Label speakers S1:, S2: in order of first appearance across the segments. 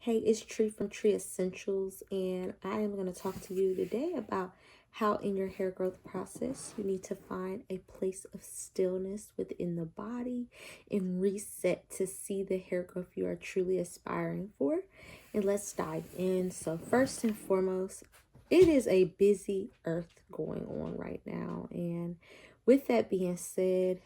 S1: Hey, it's Tree from Tree Essentials, and I am going to talk to you today about how in your hair growth process you need to find a place of stillness within the body and reset to see the hair growth you are truly aspiring for. And let's dive in. So, first and foremost, it is a busy earth going on right now, and with that being said,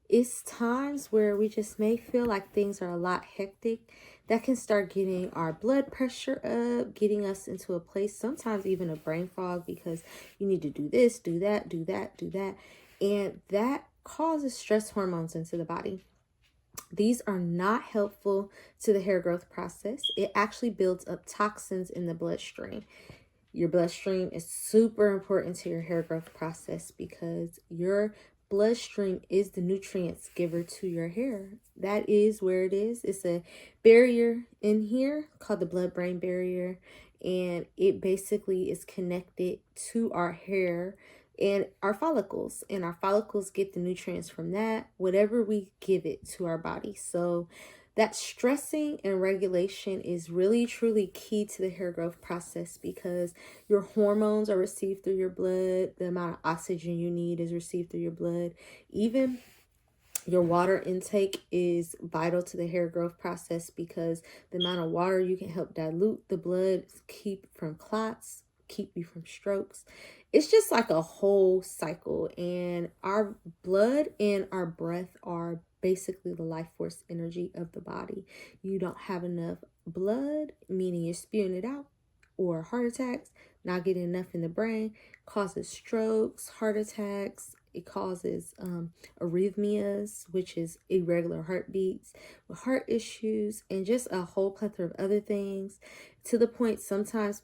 S1: it's times where we just may feel like things are a lot hectic that can start getting our blood pressure up, getting us into a place, sometimes even a brain fog, because you need to do this, do that, do that, do that. And that causes stress hormones into the body. These are not helpful to the hair growth process. It actually builds up toxins in the bloodstream. Your bloodstream is super important to your hair growth process because your bloodstream is the nutrients giver to your hair. That is where it is. It's a barrier in here called the blood-brain barrier, and it basically is connected to our hair and our follicles, and our follicles get the nutrients from that, whatever we give it to our body. So that stressing and regulation is really truly key to the hair growth process because your hormones are received through your blood. The amount of oxygen you need is received through your blood. Even your water intake is vital to the hair growth process because the amount of water you can help dilute the blood, keep from clots, keep you from strokes. It's just like a whole cycle, and our blood and our breath are basically the life force energy of the body. You don't have enough blood, meaning you're spewing it out, or heart attacks, not getting enough in the brain causes strokes, heart attacks. It causes arrhythmias, which is irregular heartbeats, heart issues, and just a whole plethora of other things, to the point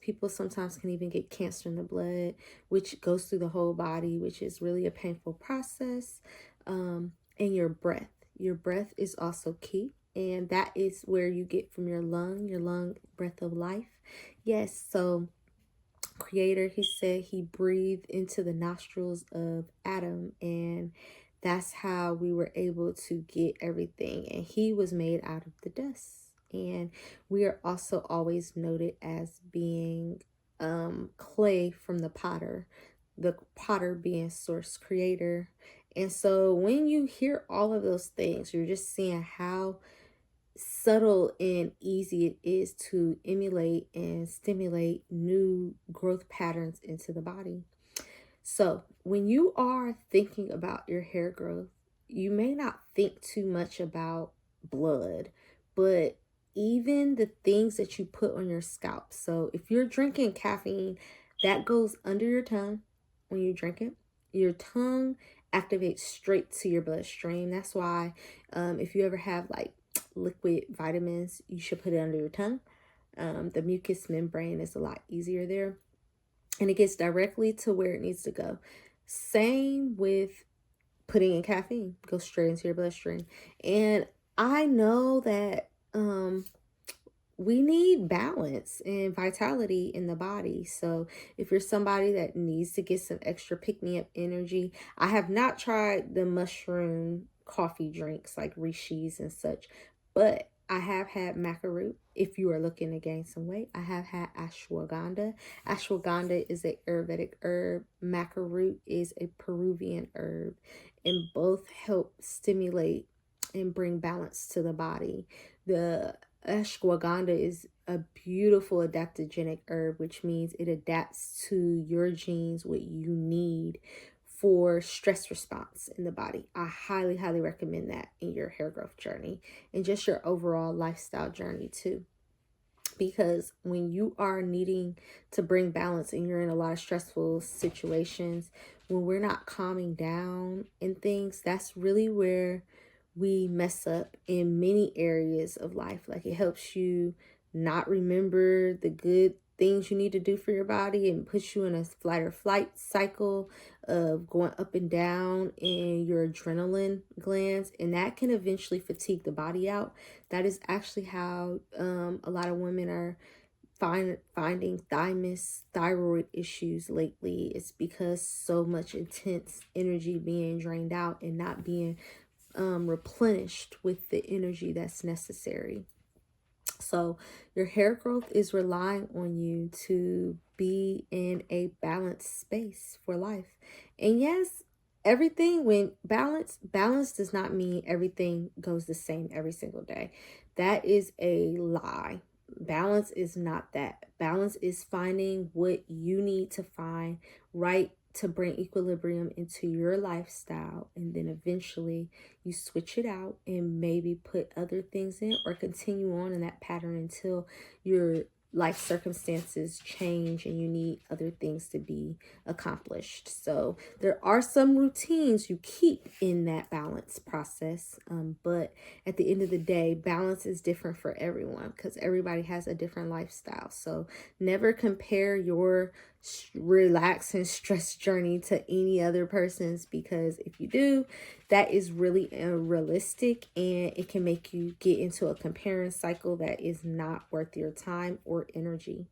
S1: people sometimes can even get cancer in the blood, which goes through the whole body, which is really a painful process. And your breath is also key, and that is where you get from your lung breath of life. Yes, so Creator, he said he breathed into the nostrils of Adam, and that's how we were able to get everything, and he was made out of the dust. And we are also always noted as being clay from the potter being source creator. And so when you hear all of those things, you're just seeing how subtle and easy it is to emulate and stimulate new growth patterns into the body. So, when you are thinking about your hair growth, you may not think too much about blood, but even the things that you put on your scalp. So, if you're drinking caffeine, that goes under your tongue when you drink it. Your tongue activates straight to your bloodstream. That's why if you ever have like liquid vitamins, you should put it under your tongue. The mucous membrane is a lot easier there, and it gets directly to where it needs to go. Same with putting in caffeine, goes straight into your bloodstream. And I know that we need balance and vitality in the body. So if you're somebody that needs to get some extra pick-me-up energy, I have not tried the mushroom coffee drinks like Rishi's and such, but I have had maca root. If you are looking to gain some weight, I have had ashwagandha. Ashwagandha is a Ayurvedic herb. Maca root is a Peruvian herb, and both help stimulate and bring balance to the body. The ashwagandha is a beautiful adaptogenic herb, which means it adapts to your genes, what you need for stress response in the body. I highly, highly recommend that in your hair growth journey and just your overall lifestyle journey too. Because when you are needing to bring balance and you're in a lot of stressful situations, when we're not calming down and things, that's really where we mess up in many areas of life. Like, it helps you not remember the good things you need to do for your body and puts you in a flight or flight cycle of going up and down in your adrenaline glands, and that can eventually fatigue the body out. That is actually how a lot of women are finding thyroid issues lately. It's because so much intense energy being drained out and not being replenished with the energy that's necessary. So your hair growth is relying on you to be in a balanced space for life. And yes, everything when balance does not mean everything goes the same every single day. That is a lie. Balance is not that. Balance is finding what you need to find right to bring equilibrium into your lifestyle, and then eventually you switch it out and maybe put other things in or continue on in that pattern until your life circumstances change and you need other things to be accomplished. So there are some routines you keep in that balance process, but at the end of the day, balance is different for everyone because everybody has a different lifestyle. So never compare your relax and stress journey to any other person's, because if you do, that is really unrealistic and it can make you get into a comparing cycle that is not worth your time or energy.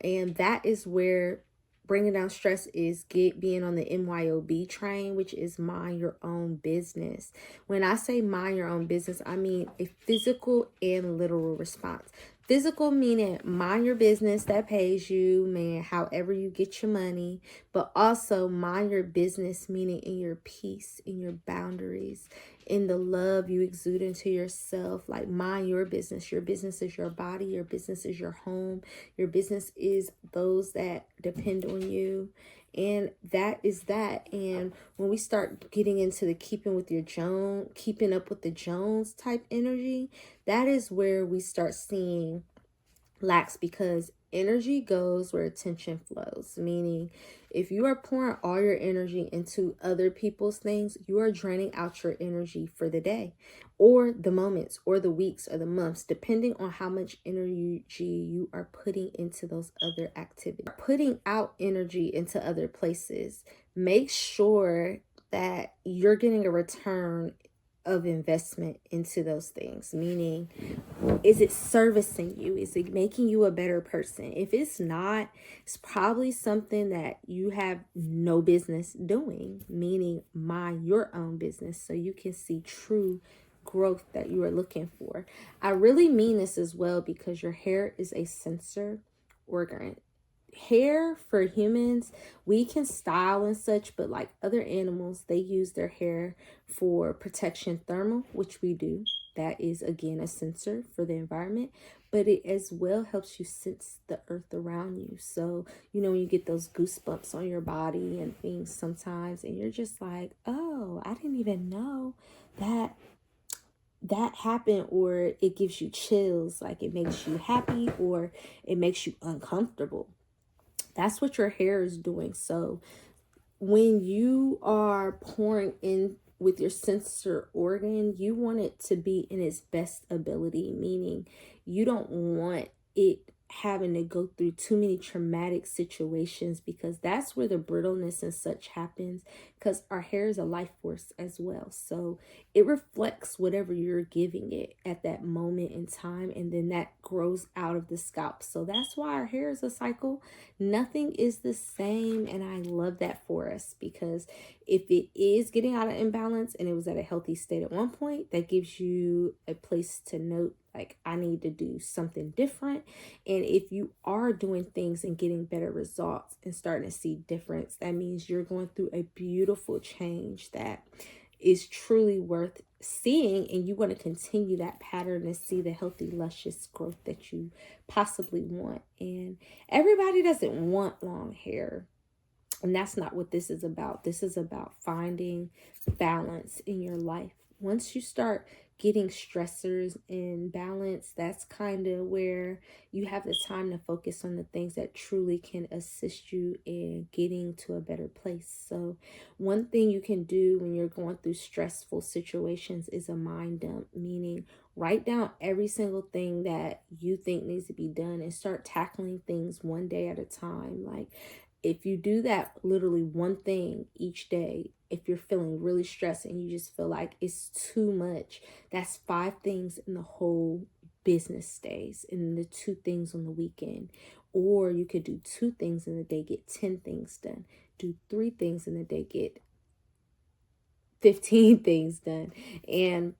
S1: And that is where bringing down stress is being on the MYOB train, which is mind your own business. When I say mind your own business, I mean a physical and literal response. Physical meaning mind your business that pays you, man, however you get your money, but also mind your business, meaning in your peace, in your boundaries, in the love you exude into yourself. Like, mind your business. Your business is your body, your business is your home, your business is those that depend on you. And that is that. And when we start getting into the keeping up with the Jones type energy, that is where we start seeing lacks, because energy goes where attention flows. Meaning, if you are pouring all your energy into other people's things, you are draining out your energy for the day or the moments or the weeks or the months, depending on how much energy you are putting into those other activities. Putting out energy into other places, make sure that you're getting a return of investment into those things. Meaning, is it servicing you? Is it making you a better person? If it's not, it's probably something that you have no business doing. Meaning, mind your own business so you can see true growth that you are looking for. I really mean this as well, because your hair is a sensor organ. Hair for humans, we can style and such, but like other animals, they use their hair for protection, thermal, which we do. That is again a sensor for the environment, but it as well helps you sense the earth around you. So when you get those goosebumps on your body and things sometimes, and you're just like, oh, I didn't even know that happened, or it gives you chills, like it makes you happy or it makes you uncomfortable. That's what your hair is doing. So when you are pouring in with your sensor organ, you want it to be in its best ability, meaning you don't want it having to go through too many traumatic situations, because that's where the brittleness and such happens, because our hair is a life force as well. So it reflects whatever you're giving it at that moment in time, and then that grows out of the scalp. So that's why our hair is a cycle. Nothing is the same, and I love that for us, because if it is getting out of imbalance and it was at a healthy state at one point, that gives you a place to note, like, I need to do something different. And if you are doing things and getting better results and starting to see difference, that means you're going through a beautiful change that is truly worth seeing, and you want to continue that pattern and see the healthy, luscious growth that you possibly want. And everybody doesn't want long hair, and that's not what this is about. This is about finding balance in your life. Once you start getting stressors in balance, that's kind of where you have the time to focus on the things that truly can assist you in getting to a better place. So one thing you can do when you're going through stressful situations is a mind dump, meaning write down every single thing that you think needs to be done and start tackling things one day at a time. Like, if you do that literally one thing each day, if you're feeling really stressed and you just feel like it's too much, that's 5 things in the whole business days, and the 2 things on the weekend. Or you could do 2 things in the day, get 10 things done. Do 3 things in the day, get 15 things done. And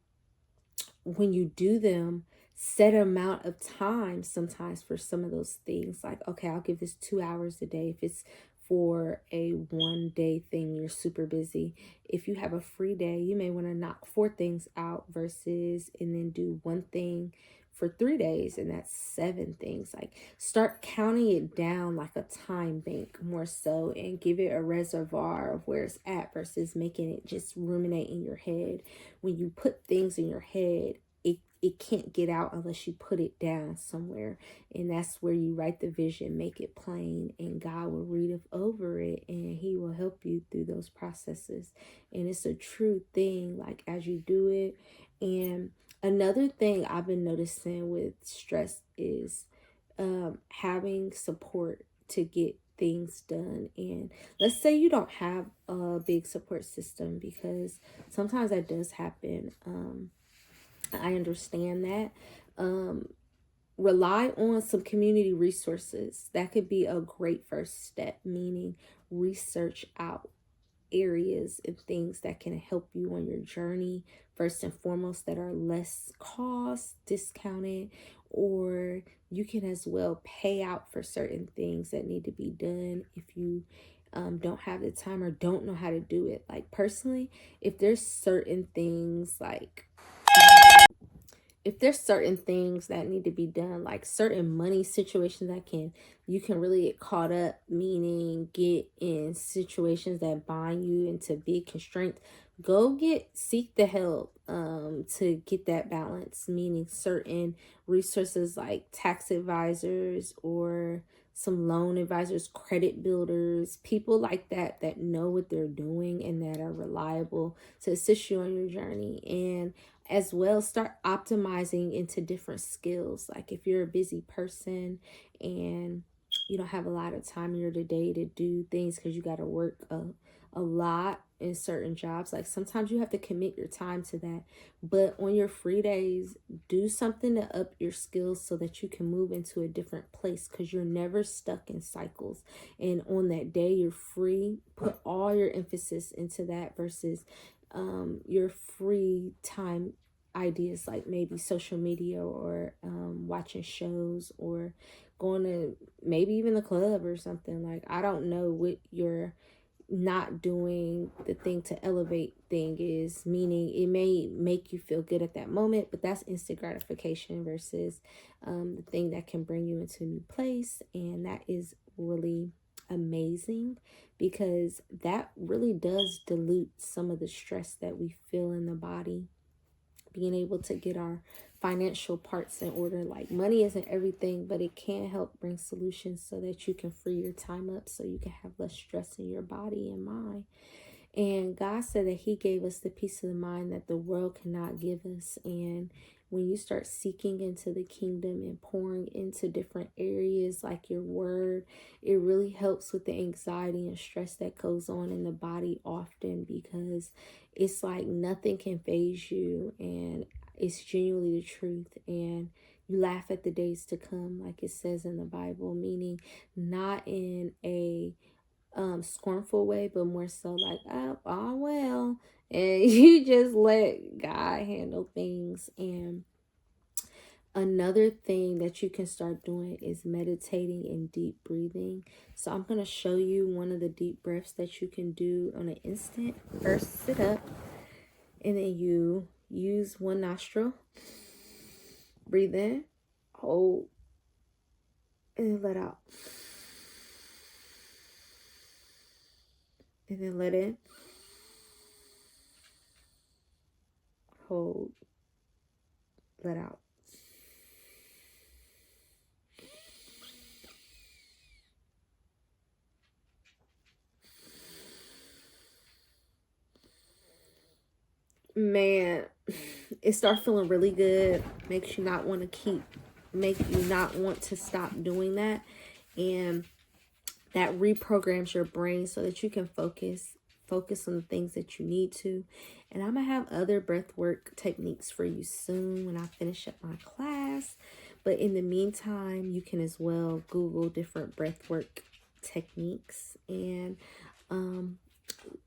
S1: when you do them, set amount of time sometimes for some of those things. Like, okay, I'll give this 2 hours a day. If it's for a 1 day thing, you're super busy. If you have a free day, you may want to knock 4 things out versus and then do one thing for 3 days, and that's 7 things. Like, start counting it down like a time bank more so, and give it a reservoir of where it's at versus making it just ruminate in your head. When you put things in your head, it can't get out unless you put it down somewhere. And that's where you write the vision, make it plain, and God will read over it, and he will help you through those processes. And it's a true thing, like, as you do it. And another thing I've been noticing with stress is having support to get things done. And let's say you don't have a big support system, because sometimes that does happen. I understand that. Rely on some community resources. That could be a great first step, meaning research out areas and things that can help you on your journey, first and foremost, that are less cost discounted, or you can as well pay out for certain things that need to be done if you don't have the time or don't know how to do it. Like, personally, if there's certain things like if there's certain things that need to be done, like certain money situations that you can really get caught up, meaning get in situations that bind you into big constraints, seek the help to get that balance, meaning certain resources like tax advisors or some loan advisors, credit builders, people like that know what they're doing and that are reliable to assist you on your journey. And as well, start optimizing into different skills. Like, if you're a busy person and you don't have a lot of time in your day to do things because you got to work a lot in certain jobs, like, sometimes you have to commit your time to that. But on your free days, do something to up your skills so that you can move into a different place, because you're never stuck in cycles. And on that day you're free, put all your emphasis into that versus your free time ideas, like maybe social media or watching shows or going to maybe even the club or something. Like, I don't know what your not doing the thing to elevate thing is, meaning it may make you feel good at that moment, but that's instant gratification versus the thing that can bring you into a new place. And that is really amazing, because that really does dilute some of the stress that we feel in the body. Being able to get our financial parts in order. Like, money isn't everything, but it can help bring solutions so that you can free your time up so you can have less stress in your body and mind. And God said that he gave us the peace of the mind that the world cannot give us. And when you start seeking into the kingdom and pouring into different areas like your word, it really helps with the anxiety and stress that goes on in the body often, because it's like nothing can phase you, and it's genuinely the truth. And you laugh at the days to come, like it says in the Bible, meaning not in a scornful way, but more so like, oh well, and you just let God handle things. And another thing that you can start doing is meditating and deep breathing. So I'm going to show you one of the deep breaths that you can do on an instant. First, sit up, and then you use one nostril, breathe in, hold, and then let out, and then let in, hold, let out. Man, it starts feeling really good. Make you not want to stop doing that. And that reprograms your brain so that you can focus on the things that you need to. And I'm gonna have other breath work techniques for you soon when I finish up my class. But in the meantime, you can as well Google different breath work techniques. And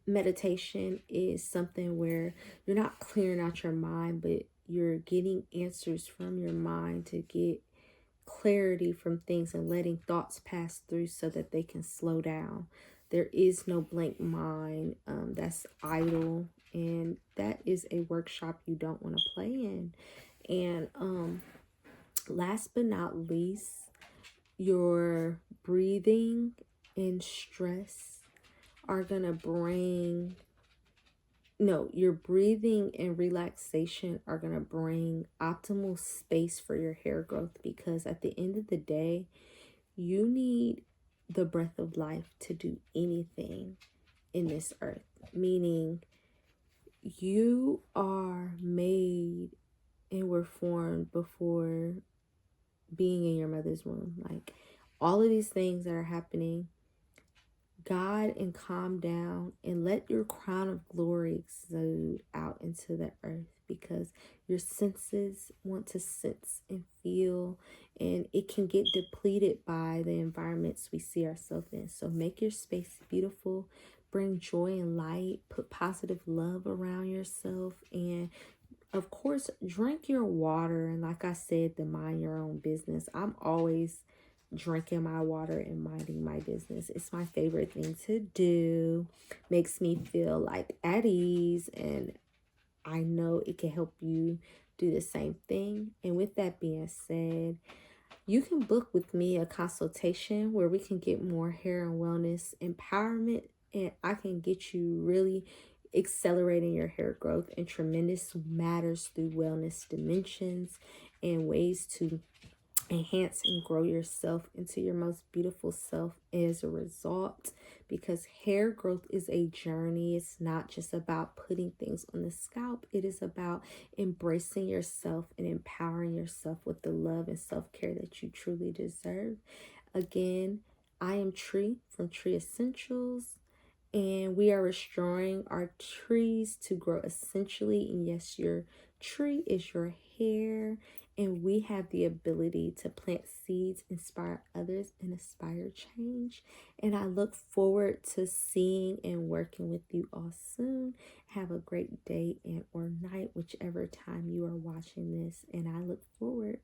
S1: meditation is something where you're not clearing out your mind, but you're getting answers from your mind to get clarity from things and letting thoughts pass through so that they can slow down. There is no blank mind that's idle, and that is a workshop you don't want to play in. And last but not least, your breathing and stress are going to bring no, your breathing and relaxation are going to bring optimal space for your hair growth, because at the end of the day, you need the breath of life to do anything in this earth. Meaning, you are made and were formed before being in your mother's womb. Like, all of these things that are happening, God, and calm down and let your crown of glory exude out into the earth, because your senses want to sense and feel, and it can get depleted by the environments we see ourselves in. So make your space beautiful, bring joy and light, put positive love around yourself, and of course, drink your water. And like I said, the mind your own business. I'm always drinking my water and minding my business. It's my favorite thing to do. Makes me feel like at ease, and I know it can help you do the same thing. And with that being said, you can book with me a consultation where we can get more hair and wellness empowerment, and I can get you really accelerating your hair growth in tremendous matters through wellness dimensions and ways to enhance and grow yourself into your most beautiful self as a result. Because hair growth is a journey. It's not just about putting things on the scalp. It is about embracing yourself and empowering yourself with the love and self-care that you truly deserve. Again, I am Tree from Tree Essentials, and we are restoring our trees to grow essentially. And yes, your tree is your hair, and we have the ability to plant seeds, inspire others, and aspire change. And I look forward to seeing and working with you all soon. Have a great day and or night, whichever time you are watching this, and I look forward